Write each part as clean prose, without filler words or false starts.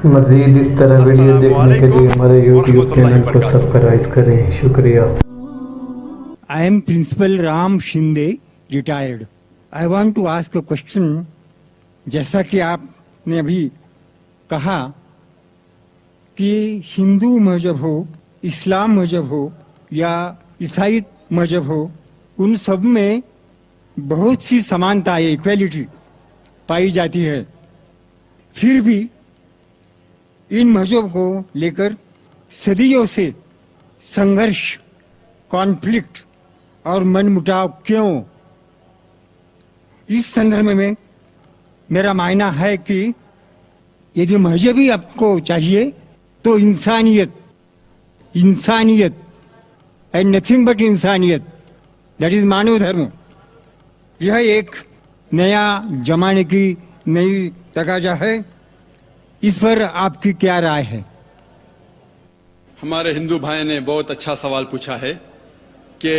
مزید اس طرح ویڈیو دیکھنے کے لیے ہمارے یوٹیوب چینل کو سبسکرائب کریں. شکریہ. I am Principal Ram Shinde, retired. I want to ask a question. जैसा कि आपने अभी कहा कि हिंदू मजहब हो, इस्लाम मजहब हो या ईसाई मजहब हो, उन सब में बहुत सी समानताएं, इक्वलिटी पाई जाती है. फिर भी इन मजहब को लेकर सदियों से संघर्ष, कॉन्फ्लिक्ट और मनमुटाव क्यों? इस संदर्भ में मेरा मानना है कि यदि मजहब ही आपको चाहिए तो इंसानियत एंड नथिंग बट इंसानियत, दैट इज मानव धर्म, यह एक नया जमाने की नई तकाजा है. इस पर आपकी क्या राय है? हमारे हिंदू भाई ने बहुत अच्छा सवाल पूछा है कि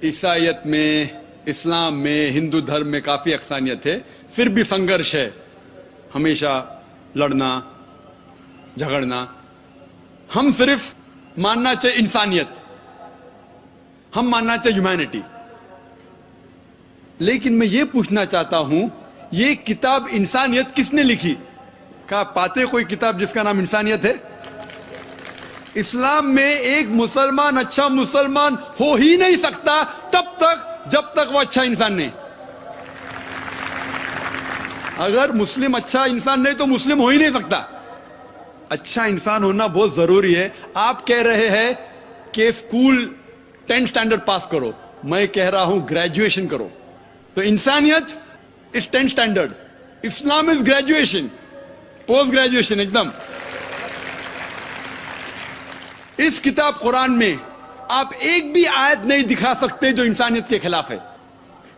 ईसाईयत में, इस्लाम में, हिंदू धर्म में काफ़ी अक्सानियत है, फिर भी संघर्ष है, हमेशा लड़ना झगड़ना. हम सिर्फ मानना चाहिए इंसानियत, हम मानना चाहिए ह्यूमैनिटी. लेकिन मैं ये पूछना चाहता हूं, ये किताब इंसानियत किसने लिखी? क्या पाते कोई किताब जिसका नाम इंसानियत है? इस्लाम में एक मुसलमान अच्छा मुसलमान हो ही नहीं सकता तब तक जब तक वो अच्छा इंसान नहीं. अगर मुस्लिम अच्छा इंसान नहीं तो मुस्लिम हो ही नहीं सकता. अच्छा इंसान होना बहुत जरूरी है. आप कह रहे हैं कि स्कूल 10th स्टैंडर्ड पास करो, मैं कह रहा हूं ग्रेजुएशन करो. तो इंसानियत is 10th standard, Islam is graduation, post graduation एकदम. इस किताब कुरान में आप एक भी आयत नहीं दिखा सकते जो इंसानियत के खिलाफ है.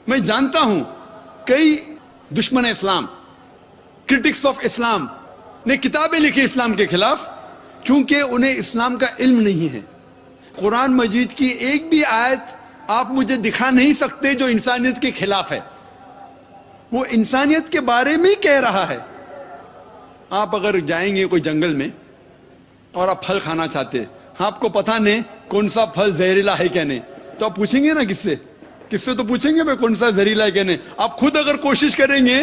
मैं जानता हूं कई दुश्मन इस्लाम, क्रिटिक्स ऑफ इस्लाम ने किताबें लिखी इस्लाम के खिलाफ, क्योंकि उन्हें इस्लाम का इल्म नहीं है. कुरान मजीद की एक भी आयत आप मुझे दिखा नहीं सकते जो इंसानियत के खिलाफ है. वो इंसानियत के बारे में ही कह रहा है. आप अगर जाएंगे कोई जंगल में और आप फल खाना चाहते, आपको पता नहीं कौन सा फल जहरीला है क्या नहीं, तो आप पूछेंगे ना किससे तो पूछेंगे भाई कौन सा जहरीला है क्या नहीं. आप खुद अगर कोशिश करेंगे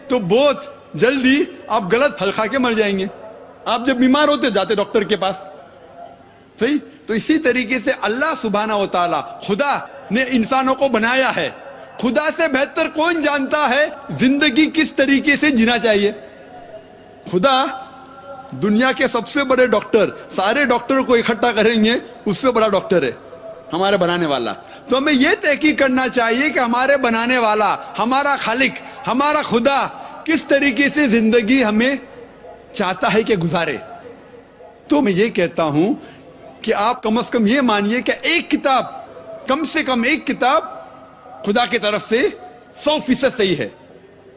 तो बहुत जल्दी आप गलत फल खा के मर जाएंगे. आप जब बीमार होते जाते डॉक्टर के पास, सही. तो इसी तरीके से अल्लाह सुब्हाना व तआला, खुदा ने इंसानों को बनाया है. खुदा से बेहतर कौन जानता है जिंदगी किस तरीके से जीना चाहिए? खुदा दुनिया के सबसे बड़े डॉक्टर, सारे डॉक्टरों को इकट्ठा करेंगे, उससे बड़ा डॉक्टर है हमारे बनाने वाला. तो हमें यह तहकीक करना चाहिए कि हमारे बनाने वाला, हमारा खालिक, हमारा खुदा किस तरीके से जिंदगी हमें चाहता है कि गुजारे. तो मैं ये कहता हूं कि आप कम से कम ये मानिए कि एक किताब, कम से कम एक किताब खुदा की तरफ से 100% सही है.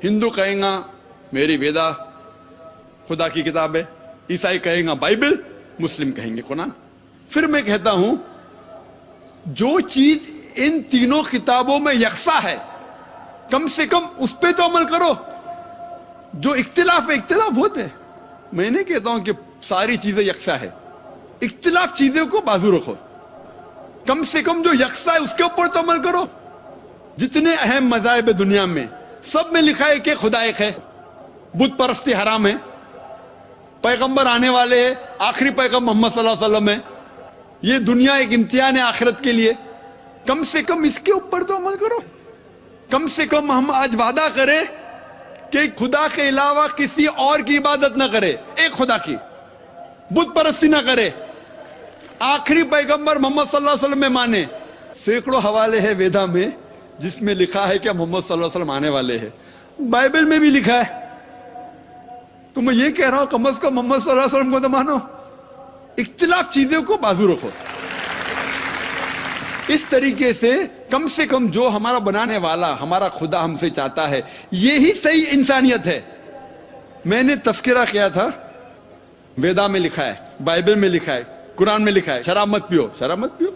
हिंदू कहेगा मेरी वेदा खुदा की किताब है, ईसाई कहेगा बाइबल, मुस्लिम कहेंगे कुरान. फिर मैं कहता हूं जो चीज इन तीनों किताबों में यकसा है, कम से कम उस पे तो अमल करो. जो इख्तिलाफ है, इख्तिलाफ होते हैं, मैं नहीं कहता हूं कि सारी चीजें यकसा है. इख्तिलाफ चीजों को बाजू रखो, कम से कम जो यकसा है उसके ऊपर तो अमल करो. जितने अहम मज़ाहिब दुनिया में, सब में लिखा है कि खुदा एक है, बुत परस्ती हराम है, पैगंबर आने वाले हैं, आखिरी पैगंबर मोहम्मद सल्लल्लाहु अलैहि वसल्लम है, ये दुनिया एक इम्तिहान है आखिरत के लिए. कम से कम इसके ऊपर तो अमल करो. कम से कम हम आज वादा करें कि खुदा के अलावा किसी और की इबादत ना करे, एक खुदा की, बुत परस्ती ना करे, आखिरी पैगंबर मोहम्मद सल्लल्लाहु अलैहि वसल्लम में माने. सैकड़ों हवाले हैं वेदा में जिसमें लिखा है कि मोहम्मद सल्लल्लाहु अलैहि वसल्लम आने वाले हैं. बाइबल में भी लिखा है. तो मैं ये कह रहा हूं कम से कम मोहम्मद सल्लल्लाहु अलैहि वसल्लम को तो मानो. इख्तिलाफ चीजों को बाजू रखो. इस तरीके से कम जो हमारा बनाने वाला, हमारा खुदा हमसे चाहता है, यही सही इंसानियत है. मैंने तस्करा किया था, वेदा में लिखा है, बाइबल में लिखा है, कुरान में लिखा है शराब मत पियो. शराब मत पियो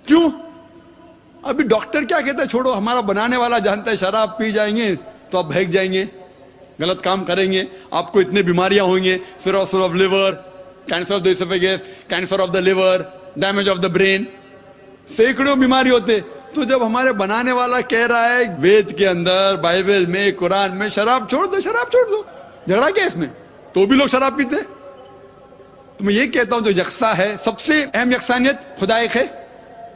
क्यों? अभी डॉक्टर क्या कहता है? छोड़ो, हमारा बनाने वाला जानता है शराब पी जाएंगे तो आप भाग जाएंगे. गलत काम करेंगे आपको इतने बीमारियां होंगे, cirrhosis of liver, cancer of the oesophagus, cancer of the liver, damage of the brain, सैकड़ों बीमारी होते। तो जब हमारे बनाने वाला कह रहा है वेद के अंदर, बाइबल में, कुरान में शराब छोड़ दो, शराब छोड़ दो, झगड़ा क्या इसमें? तो भी लोग शराब पीते। तो मैं ये कहता हूं जो यकसा है, सबसे अहम यकसानियत खुदा एक है,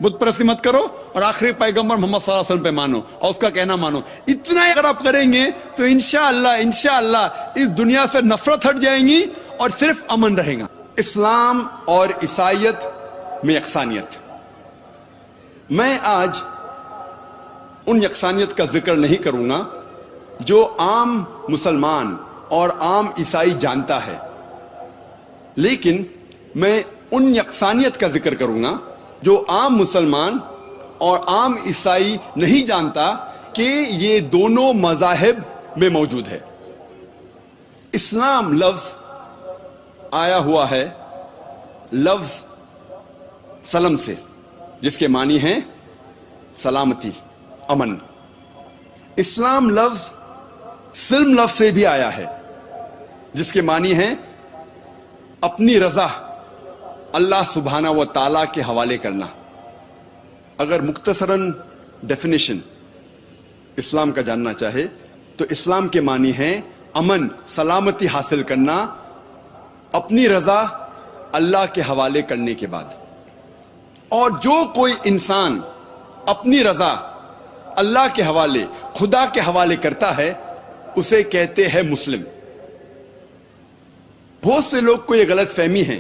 बुत परस्ती मत करो और आखिरी पैगंबर मोहम्मद सल्लल्लाहु अलैहि वसल्लम पे मानो और उसका कहना मानो। इतना अगर आप करेंगे तो इंशाअल्लाह इस दुनिया से नफरत हट जाएंगी और सिर्फ अमन रहेगा। इस्लाम और ईसाईयत में यकसानियत। मैं आज उन यकसानियत का जिक्र नहीं करूंगा जो आम मुसलमान और आम ईसाई जानता है, लेकिन मैं उन यकसानियत का जिक्र करूंगा जो आम मुसलमान और आम ईसाई नहीं जानता कि ये दोनों मज़ाहिब में मौजूद है। इस्लाम लफ्ज आया हुआ है लफ्ज सलम से, जिसके मानी हैं सलामती, अमन। इस्लाम लफ्ज सिल्म लफ्ज से भी आया है, जिसके मानी हैं अपनी रजा अल्लाह सुब्हाना व ताला के हवाले करना। अगर मुख्तसरन डेफिनेशन इस्लाम का जानना चाहे तो इस्लाम के मानी है अमन, सलामती हासिल करना अपनी रजा अल्लाह के हवाले करने के बाद। और जो कोई इंसान अपनी रजा अल्लाह के हवाले, खुदा के हवाले करता है, उसे कहते हैं मुस्लिम। बहुत से लोग को यह गलत फहमी है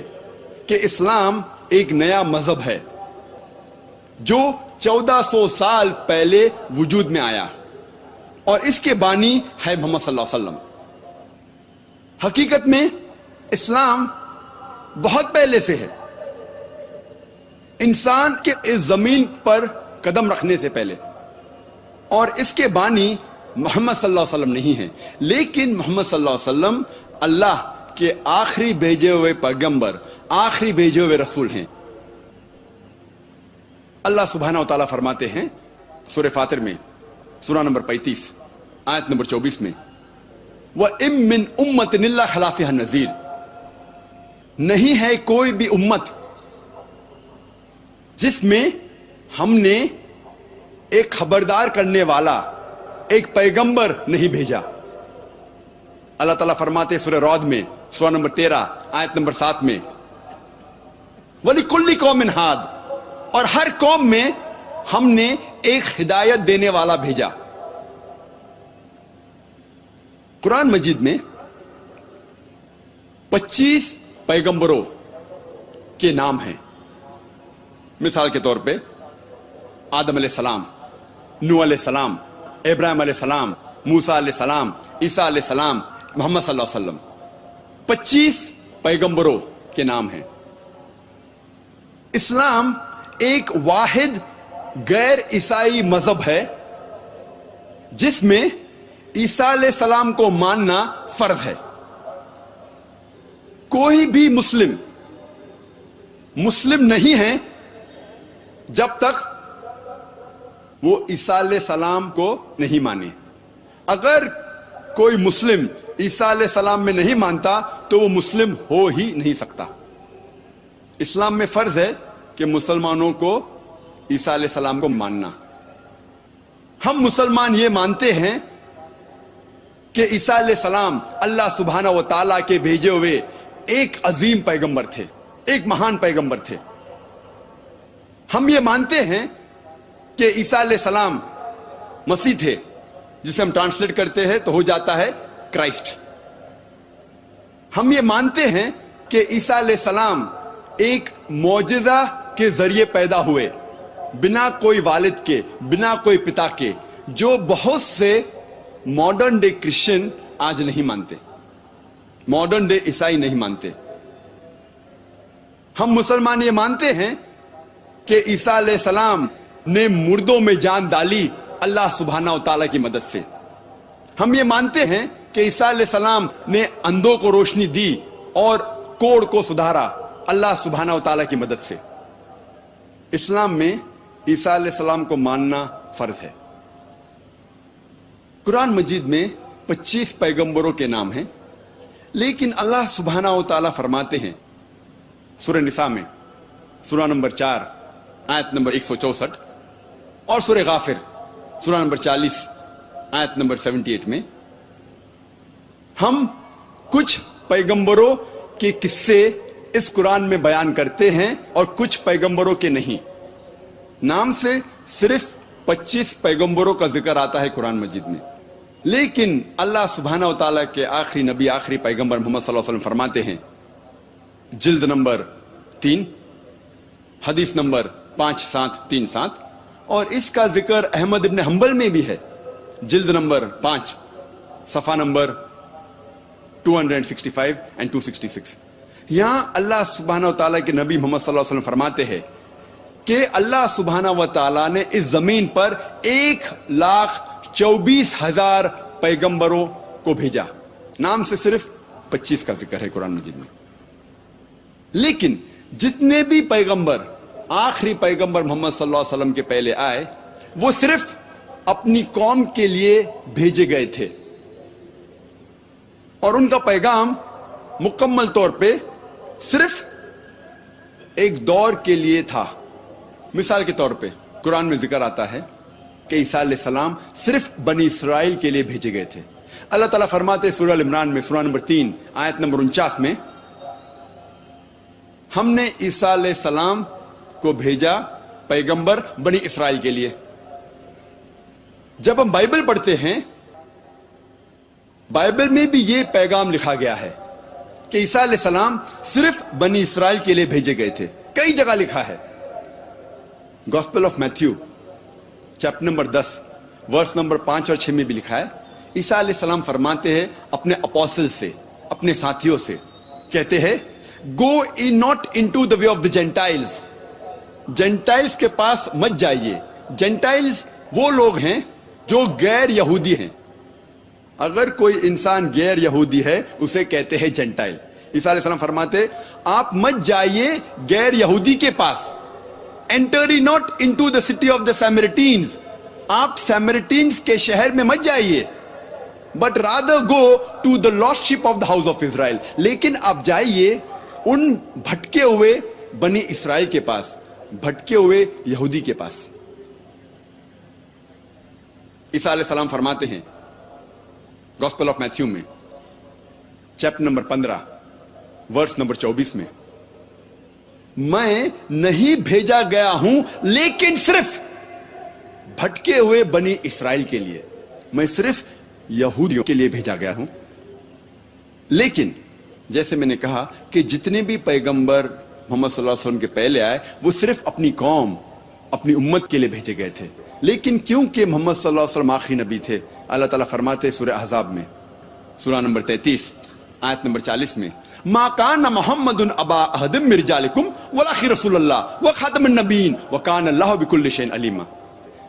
कि इस्लाम एक नया मजहब है जो 1400 साल पहले वजूद में आया और इसके बानी है मोहम्मद सल्लल्लाहु अलैहि वसल्लम। हकीकत में इस्लाम बहुत पहले से है, इंसान के इस जमीन पर कदम रखने से पहले, और इसके बानी मोहम्मद सल्लल्लाहु अलैहि वसल्लम नहीं है, लेकिन मोहम्मद सल्लल्लाहु अलैहि वसल्लम अल्लाह के आखिरी भेजे हुए पैगंबर, आखिरी भेजे हुए रसूल हैं। अल्लाह सुब्हानहू व तआला फरमाते हैं सूरह फातिर में, सूरा नंबर 35 आयत नंबर 24 में, व इम मिन उम्मतिन इल्ला खला फ़ीहा नज़ीर, नहीं है कोई भी उम्मत जिसमें हमने एक खबरदार करने वाला, एक पैगंबर नहीं भेजा। अल्लाह ताला फरमाते सूरह रौद में, सूरा नंबर 13 आयत नंबर 7 में, वलिकुल्लि कौमिन हाद, और हर कौम में हमने एक हिदायत देने वाला भेजा। कुरान मजीद में 25 पैगंबरों के नाम हैं। मिसाल के तौर पे आदम अलैहिस्सलाम, नूह अलैहिस्सलाम, इब्राहिम अलैहिस्सलाम, मूसा अलैहिस्सलाम, ईसा अलैहिस्सलाम, मोहम्मद सल्लल्लाहु अलैहि वसल्लम, 25 पैगंबरों के नाम हैं। इस्लाम एक वाहिद गैर ईसाई मजहब है जिसमें ईसा अलैहिस्सलाम को मानना फर्ज है। कोई भी मुस्लिम नहीं है जब तक वो ईसा अलैहिस्सलाम को नहीं माने। अगर कोई मुस्लिम ईसा अलैहिस्सलाम में नहीं मानता तो वो मुस्लिम हो ही नहीं सकता। इस्लाम में फर्ज है कि मुसलमानों को ईसा अलैहिस्सलाम को मानना। हम मुसलमान ये मानते हैं कि ईसा अलैहिस्सलाम अल्लाह सुब्हानहू व तआला के भेजे हुए एक अजीम पैगंबर थे, एक महान पैगंबर थे। हम ये मानते हैं कि ईसा अलैहिस्सलाम मसीह थे, जिसे हम ट्रांसलेट करते हैं तो हो जाता है क्राइस्ट। हम ये मानते हैं कि ईसा अलैहिस्सलाम एक मौजिज़ा के जरिए पैदा हुए, बिना कोई वालिद के, बिना कोई पिता के, जो बहुत से मॉडर्न डे क्रिश्चियन आज नहीं मानते, मॉडर्न डे ईसाई नहीं मानते। हम मुसलमान ये मानते हैं कि ईसा अलैहिस्सलाम ने मुर्दों में जान डाली अल्लाह सुब्हानहू व तआला की मदद से। हम ये मानते हैं कि ईसा अलैहिस्सलाम ने अंधों को रोशनी दी और कोढ़ को सुधारा अल्लाह सुब्हानहू व तआला की मदद से। इस्लाम में ईसा अलैहिस्सलाम को मानना फर्ज है। कुरान मजीद में 25 पैगंबरों के नाम हैं, लेकिन अल्लाह सुब्हाना व तआला फरमाते हैं सूरह निसा में, सूरह नंबर 4 आयत नंबर 164 और सूरह गाफिर सूरह नंबर 40 आयत नंबर 78 में, हम कुछ पैगंबरों के किस्से इस कुरान में बयान करते हैं और कुछ पैगंबरों के नहीं। नाम से सिर्फ 25 पैगंबरों का जिक्र आता है कुरान मजीद में, लेकिन अल्लाह सुब्हाना व तआला के आखिरी नबी, आखिरी पैगंबर मोहम्मद सल्लल्लाहु अलैहि वसल्लम फरमाते हैं, जिल्द नंबर 3 हदीस नंबर 5737, और इसका जिक्र अहमद इब्न हंबल में भी है, जिल्द नंबर 5 सफा नंबर 265 एंड 266। यहां अल्लाह सुब्हाना व तआला के नबी मोहम्मद सल्लल्लाहु अलैहि वसल्लम फरमाते हैं कि अल्लाह सुब्हाना व तआला ने इस जमीन पर 1,24,000 पैगंबरों को भेजा। नाम से सिर्फ 25 का जिक्र है कुरान मजीद में, लेकिन जितने भी पैगंबर आखिरी पैगंबर मोहम्मद सल्लल्लाहु अलैहि वसल्लम के पहले आए, वो सिर्फ अपनी कौम के लिए भेजे गए थे और उनका पैगाम मुकम्मल तौर पे सिर्फ एक दौर के लिए था। मिसाल के तौर पे कुरान में जिक्र आता है कि ईसा अलैहिस्सलाम सिर्फ बनी इसराइल के लिए भेजे गए थे। अल्लाह ताला फरमाते सूरह अल इमरान में, सूरह नंबर 3 आयत नंबर 49 में, हमने ईसा अलैहिस्सलाम को भेजा पैगंबर बनी इसराइल के लिए। जब हम बाइबल पढ़ते हैं, बाइबल में भी यह पैगाम लिखा गया है कि ईसा अलैहिस्सलाम सिर्फ बनी इसराइल के लिए भेजे गए थे। कई जगह लिखा है। Gospel of Matthew chapter number 10 verse number 5 और 6 में भी लिखा है, ईसा अलैहिस्सलाम फरमाते हैं अपने अपोस्टल से, अपने साथियों से, कहते हैं, go in not into the way of the Gentiles. Gentiles के पास मत जाइए। जेंटाइल्स वो लोग हैं जो गैर यहूदी हैं। अगर कोई इंसान गैर यहूदी है, उसे कहते हैं जेंटाइल। ईसा अलैहिस्सलाम फरमाते, आप मत जाइए गैर यहूदी के पास। Enter ye not into the city of the Samaritans. आप सैमरिटीन्स के शहर में मत जाइए, but rather go to the lost sheep of the house of Israel. लेकिन आप जाइए उन भटके हुए बनी इसराइल के पास, भटके हुए यहूदी के पास। ईसा अलैहिस्सलाम फरमाते हैं गॉस्पेल ऑफ मैथ्यू में चैप्टर नंबर 15 वर्स नंबर 24 में, मैं नहीं भेजा गया हूं लेकिन सिर्फ भटके हुए बनी इसराइल के लिए। मैं सिर्फ यहूदियों के लिए भेजा गया हूं। लेकिन जैसे मैंने कहा कि जितने भी पैगंबर मोहम्मद सल्लल्लाहु अलैहि वसल्लम के पहले आए, वो सिर्फ अपनी कौम, अपनी उम्मत के लिए भेजे गए थे। लेकिन क्योंकि मोहम्मद सल्लल्लाहु अलैहि वसल्लम आखिरी नबी थे, अल्लाह ताला फरमाते सूरह अहज़ाब में, सूरह नंबर 33 आयत नंबर 40 में, मा कान मुहम्मदुन अबा अहदिम मिन रिजालिकुम वलाकिन रसूलुल्लाह व खातमुन नबीय्यीन व कान अल्लाहु बिकुल्लि शैइन अलीमा।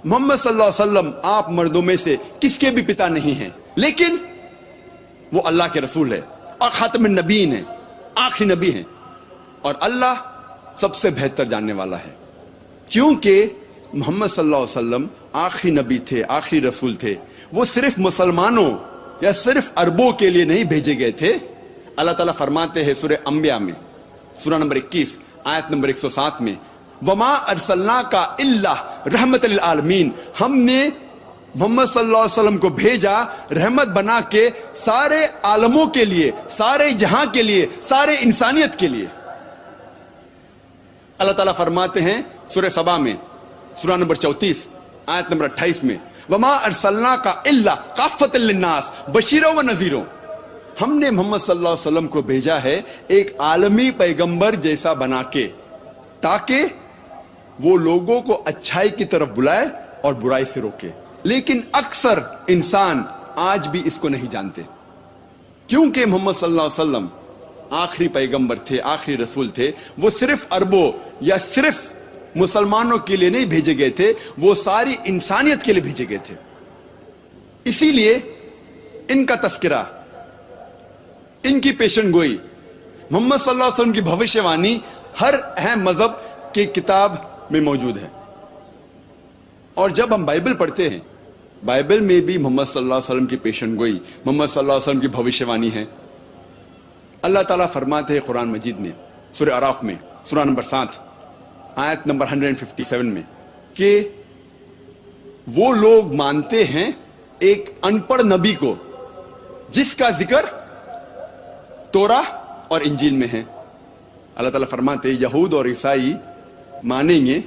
मोहम्मद सल्लल्लाहु अलैहि वसल्लम आप मर्दों में से किसके भी पिता नहीं हैं, लेकिन वो अल्लाह के रसूल है और खातमुन नबीय्यीन है, आखिरी नबी हैं, और अल्लाह सबसे बेहतर जानने वाला है। क्योंकि मोहम्मद सल्लल्लाहु अलैहि वसल्लम आखिरी नबी थे, आखिरी रसूल थे। वो सिर्फ मुसलमानों या सिर्फ अरबों के लिए नहीं भेजे गए थे। अल्लाह ताला फरमाते हैं सूरह अंबिया में, सूरह नंबर 21 आयत नंबर 107 में, वमा अरसलना का इल्ला रहमत लिल आलमीन। हमने मोहम्मद सल्लल्लाहु अलैहि वसल्लम को भेजा रहमत बना के सारे आलमों के लिए, सारे जहां के लिए, सारे इंसानियत के लिए। अल्लाह ताला फरमाते हैं सूरह सबा में, सूरह नंबर 34 आयत नंबर 28 में, वमा अरसलना का इल्ला काफ़तल लिन्नास बशीरों व नज़ीरों। हमने मोहम्मद सल्लल्लाहु अलैहि वसल्लम को भेजा है एक आलमी पैगंबर जैसा बना के, ताकि वो लोगों को अच्छाई की तरफ बुलाए और बुराई से रोके। लेकिन अक्सर इंसान आज भी इसको नहीं जानते, क्योंकि मोहम्मद सल्लल्लाहु अलैहि वसल्लम आखिरी पैगंबर थे, आखिरी रसूल थे। वो सिर्फ अरबों या सिर्फ मुसलमानों के लिए नहीं भेजे गए थे, वो सारी इंसानियत के लिए भेजे गए थे। इसीलिए इनका तस्करा, इनकी पेशन गोई, मोहम्मद सल्लल्लाहु अलैहि वसल्लम की भविष्यवाणी हर अहम मजहब की किताब में मौजूद है। और जब हम बाइबल पढ़ते हैं बाइबल में भी मोहम्मद सल्लल्लाहु अलैहि वसल्लम की पेशन गोई, मोहम्मद सल्लल्लाहु अलैहि वसल्लम की भविष्यवाणी है। अल्लाह ताला फरमाते हैं कुरान मजीद में सूरह अराफ में सूरह नंबर 7 आयत नंबर 157 में कि वो लोग मानते हैं एक अनपढ़ नबी को जिसका जिक्र तोरा और इंजील में है। अल्लाह ताला फरमाते यहूद और ईसाई मानेंगे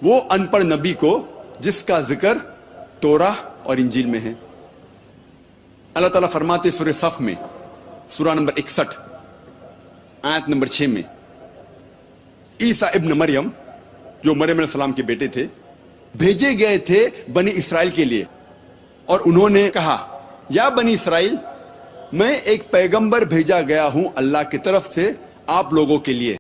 वो अनपढ़ नबी को जिसका जिक्र तोरा और इंजील में है। अल्लाह ताला फरमाते सूरह सफ में सूरह नंबर 61 आयत नंबर 6 में ईसा इब्न मरियम जो मरियम अलैहिस्सलाम के बेटे थे भेजे गए थे बनी इसराइल के लिए और उन्होंने कहा या बनी इसराइल मैं एक पैगंबर भेजा गया हूं अल्लाह की तरफ से आप लोगों के लिए